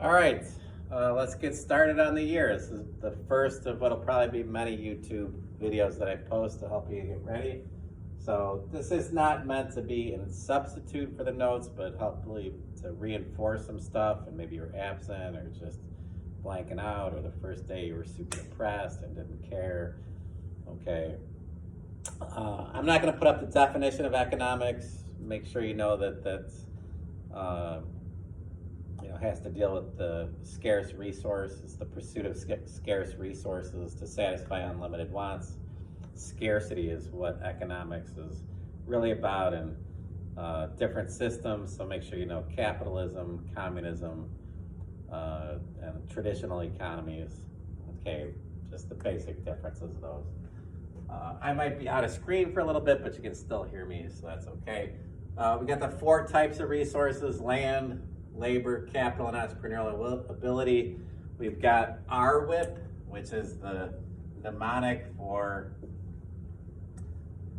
All right, let's get started on the year. This is the first of what'll probably be many YouTube videos that I post to help you get ready. So this is not meant to be a substitute for the notes, but hopefully to reinforce some stuff, and maybe you're absent or just blanking out, or the first day you were super depressed and didn't care. Okay. I'm not going to put up the definition of economics. Make sure you know that has to deal with the scarce resources, the pursuit of scarce resources to satisfy unlimited wants. Scarcity is what economics is really about in different systems. So make sure you know capitalism, communism, and traditional economies. Okay, just the basic differences of those. I might be out of screen for a little bit, but you can still hear me, so that's okay. We got the 4 types of resources: land, labor, capital, and entrepreneurial ability. We've got RWIP, which is the mnemonic for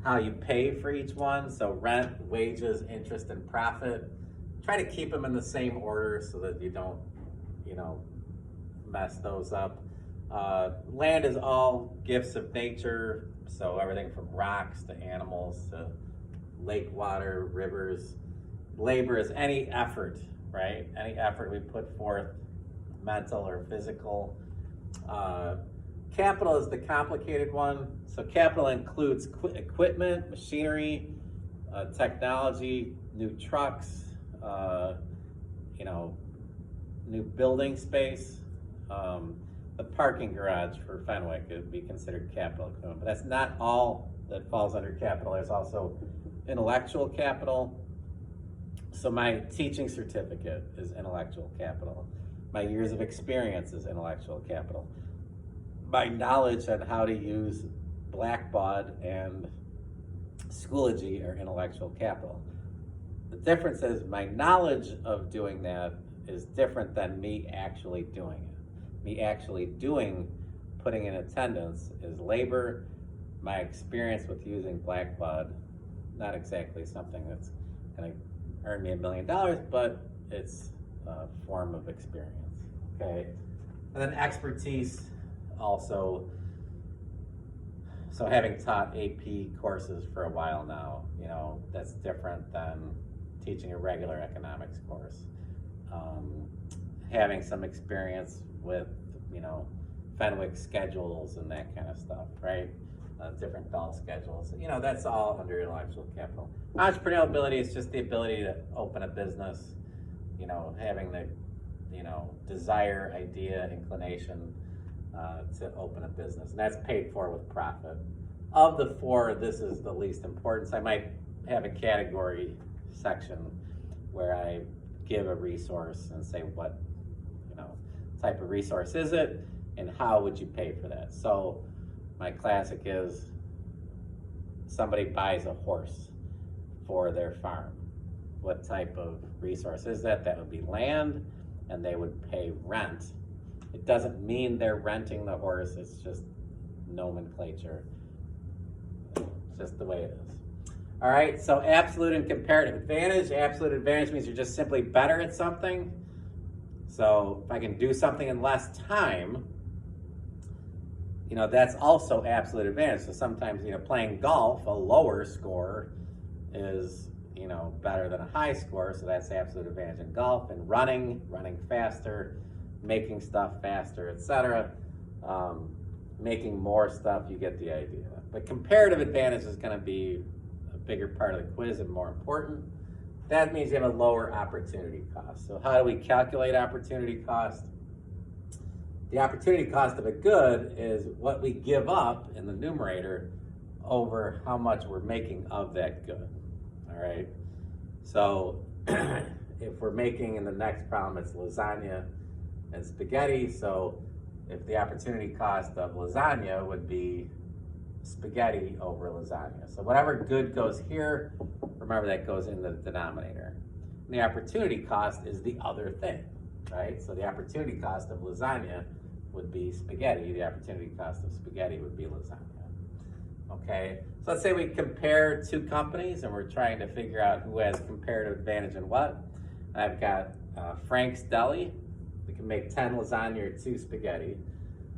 how you pay for each one. So rent, wages, interest, and profit. Try to keep them in the same order so that you don't, mess those up. Land is all gifts of nature, so everything from rocks to animals to lake water, rivers. Labor is any effort, right? Any effort we put forth, mental or physical. Capital is the complicated one. So capital includes equipment, machinery, technology, new trucks, new building space. The parking garage for Fenwick would be considered capital equipment, but that's not all that falls under capital. There's also intellectual capital. So my teaching certificate is intellectual capital. My years of experience is intellectual capital. My knowledge on how to use Blackbaud and Schoology are intellectual capital. The difference is my knowledge of doing that is different than me actually doing it. Me actually putting in attendance is labor. My experience with using Blackbaud, not exactly something that's going to earn me $1 million, but it's a form of experience, okay? And then expertise also. So having taught AP courses for a while now, that's different than teaching a regular economics course. Having some experience with, Fenwick schedules and that kind of stuff, right? Different bell schedules. That's all under intellectual capital. Entrepreneurial ability is just the ability to open a business, having the, desire, idea, inclination to open a business. And that's paid for with profit. Of the 4, this is the least important. So I might have a category section where I give a resource and say what, type of resource is it and how would you pay for that. So my classic is somebody buys a horse for their farm. What type of resource is that? That would be land, and they would pay rent. It doesn't mean they're renting the horse, it's just nomenclature. It's just the way it is. All right, so absolute and comparative advantage. Absolute advantage means you're just simply better at something. So if I can do something in less time, that's also absolute advantage. So sometimes, playing golf, a lower score is, better than a high score. So that's absolute advantage in golf. And running faster, making stuff faster, etc. Making more stuff, you get the idea. But comparative advantage is going to be a bigger part of the quiz and more important. That means you have a lower opportunity cost. So how do we calculate opportunity cost? The opportunity cost of a good is what we give up in the numerator over how much we're making of that good, all right? So if we're making, in the next problem, it's lasagna and spaghetti. So if the opportunity cost of lasagna would be spaghetti over lasagna. So whatever good goes here, remember that goes in the denominator. And the opportunity cost is the other thing, right? So the opportunity cost of lasagna would be spaghetti. The opportunity cost of spaghetti would be lasagna. Okay, so let's say we compare 2 companies and we're trying to figure out who has comparative advantage in what. I've got Frank's Deli we can make 10 lasagna or 2 spaghetti.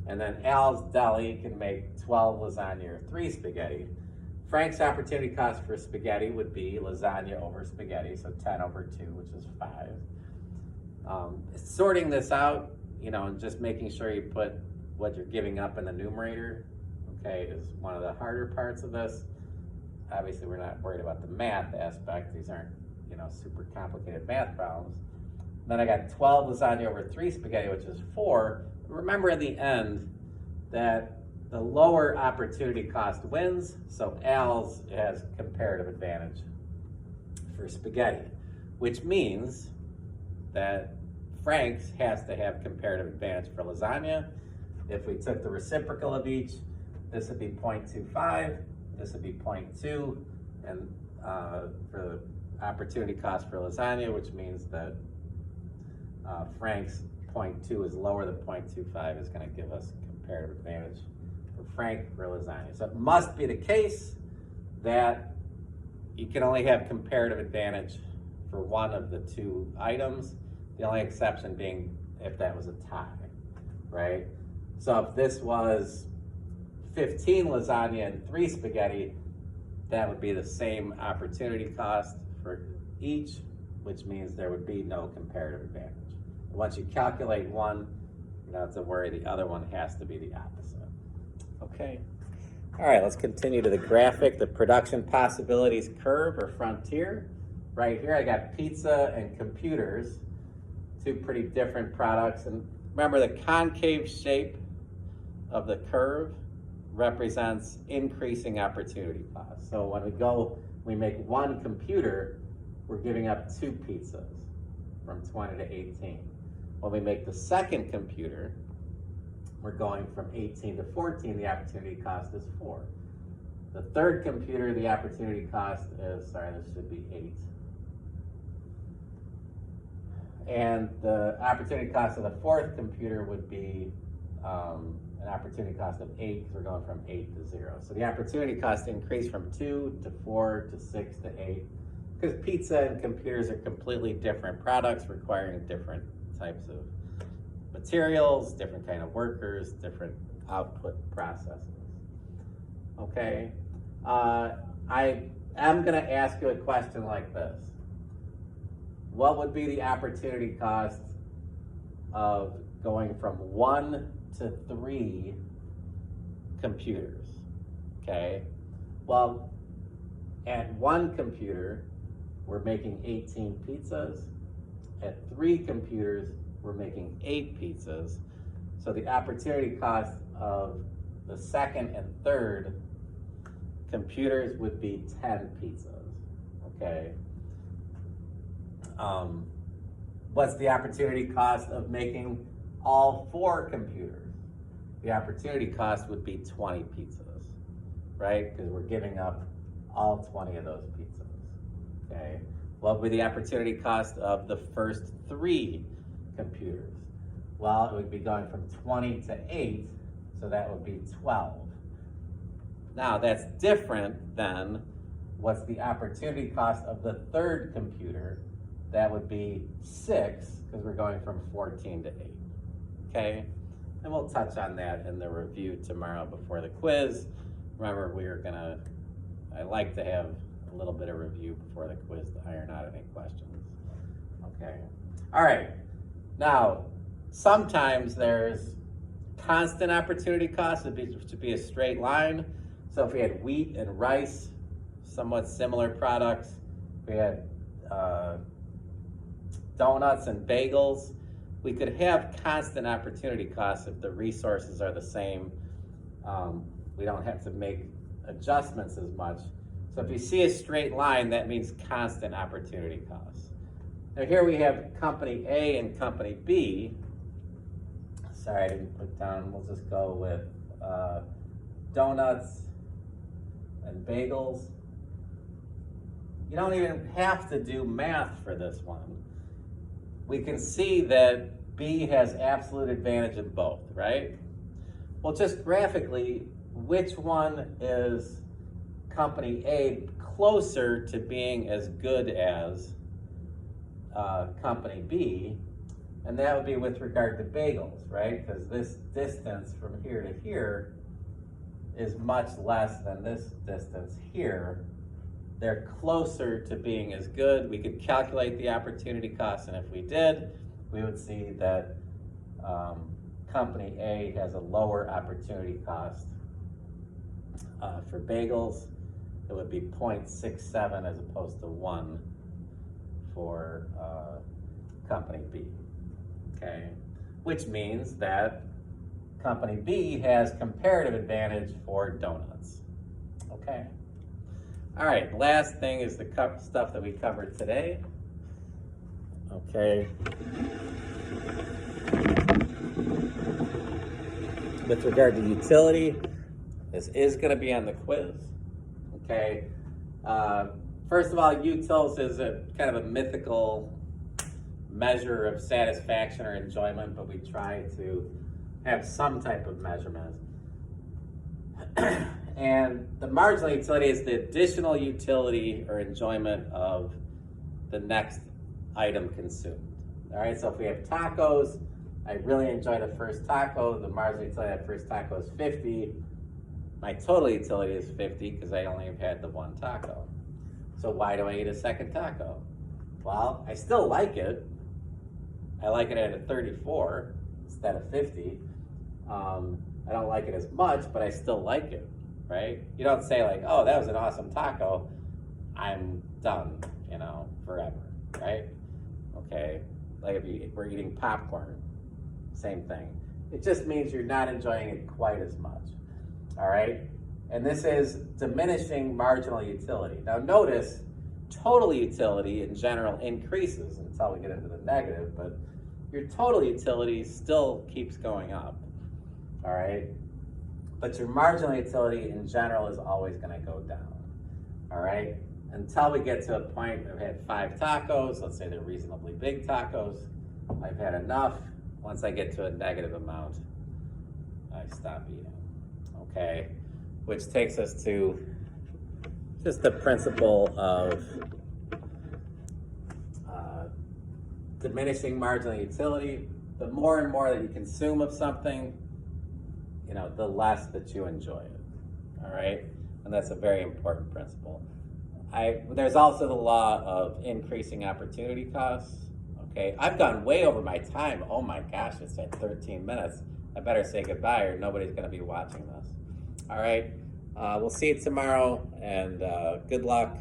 And then Al's Deli can make 12 lasagna or 3 spaghetti. Frank's opportunity cost for spaghetti would be lasagna over spaghetti, so 10 over 2, which is 5. Sorting this out, and just making sure you put what you're giving up in the numerator, okay, is one of the harder parts of this. Obviously, we're not worried about the math aspect. These aren't, super complicated math problems. Then I got 12 lasagna over 3 spaghetti, which is 4. Remember at the end that the lower opportunity cost wins, so Al's has comparative advantage for spaghetti, which means that Frank's has to have comparative advantage for lasagna. If we took the reciprocal of each, this would be 0.25, this would be 0.2, and for the opportunity cost for lasagna, which means that Frank's 0.2 is lower than 0.25, is going to give us comparative advantage for Frank for lasagna. So it must be the case that you can only have comparative advantage for one of the 2 items, the only exception being if that was a tie, right? So if this was 15 lasagna and 3 spaghetti, that would be the same opportunity cost for each, which means there would be no comparative advantage. Once you calculate one, you don't have to worry, the other one has to be the opposite. Okay. All right, let's continue to the graphic, the production possibilities curve or frontier. Right here, I got pizza and computers, 2 pretty different products. And remember, the concave shape of the curve represents increasing opportunity cost. So when we make 1 computer, we're giving up 2 pizzas from 20 to 18. When we make the second computer, we're going from 18 to 14, the opportunity cost is 4. The third computer, the opportunity cost is, this should be 8. And the opportunity cost of the fourth computer would be an opportunity cost of 8, because we're going from 8 to 0. So the opportunity cost increased from 2 to 4 to 6 to 8, because pizza and computers are completely different products requiring different types of materials, different kind of workers, different output processes. Okay, I am going to ask you a question like this. What would be the opportunity cost of going from 1 to 3 computers? Okay, well, at 1 computer, we're making 18 pizzas. At 3 computers, we're making 8 pizzas. So the opportunity cost of the second and third computers would be 10 pizzas, okay? What's the opportunity cost of making all 4 computers? The opportunity cost would be 20 pizzas, right? Because we're giving up all 20 of those pizzas, okay? What would be the opportunity cost of the first 3 computers? Well, it would be going from 20 to 8, so that would be 12. Now, that's different than what's the opportunity cost of the third computer. That would be 6, because we're going from 14 to 8, okay? And we'll touch on that in the review tomorrow before the quiz. Remember, I like to have a little bit of review before the quiz to iron out any questions, okay? All right, now, sometimes there's constant opportunity cost, which would be a straight line. So if we had wheat and rice, somewhat similar products, we had donuts and bagels, we could have constant opportunity costs if the resources are the same. We don't have to make adjustments as much. So if you see a straight line, that means constant opportunity costs. Now here we have company A and company B. Sorry, I didn't put down, we'll just go with donuts and bagels. You don't even have to do math for this one. We can see that B has absolute advantage in both, right? Well, just graphically, which one is company A closer to being as good as company B? And that would be with regard to bagels, right? Because this distance from here to here is much less than this distance here. They're closer to being as good. We could calculate the opportunity cost, and if we did, we would see that company A has a lower opportunity cost for bagels. It would be 0.67 as opposed to 1 for company B, okay? Which means that company B has comparative advantage for donuts, okay? All right, last thing is the stuff that we covered today, okay? With regard to utility, this is going to be on the quiz, okay? First of all, utils is a kind of a mythical measure of satisfaction or enjoyment, but we try to have some type of measurement. And the marginal utility is the additional utility or enjoyment of the next item consumed. All right, so if we have tacos, I really enjoy the first taco. The marginal utility of that first taco is 50. My total utility is 50 because I only have had the one taco. So why do I eat a second taco? Well, I still like it. I like it at a 34 instead of 50. I don't like it as much, but I still like it, right? You don't say like, oh, that was an awesome taco, I'm done, you know, forever, right? Okay, like if we're eating popcorn, same thing. It just means you're not enjoying it quite as much, all right? And this is diminishing marginal utility. Now notice, total utility in general increases until we get into the negative, but your total utility still keeps going up, all right? But your marginal utility in general is always gonna go down, all right? Until we get to a point, I've had 5 tacos, let's say they're reasonably big tacos, I've had enough. Once I get to a negative amount, I stop eating, okay? Which takes us to just the principle of diminishing marginal utility. The more and more that you consume of something, you know, the less that you enjoy it, all right? And that's a very important principle. There's also the law of increasing opportunity costs, okay? I've gone way over my time. Oh my gosh, it's at 13 minutes. I better say goodbye or nobody's gonna be watching this. All right, we'll see you tomorrow, and good luck.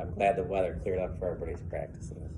I'm glad the weather cleared up for everybody's practices.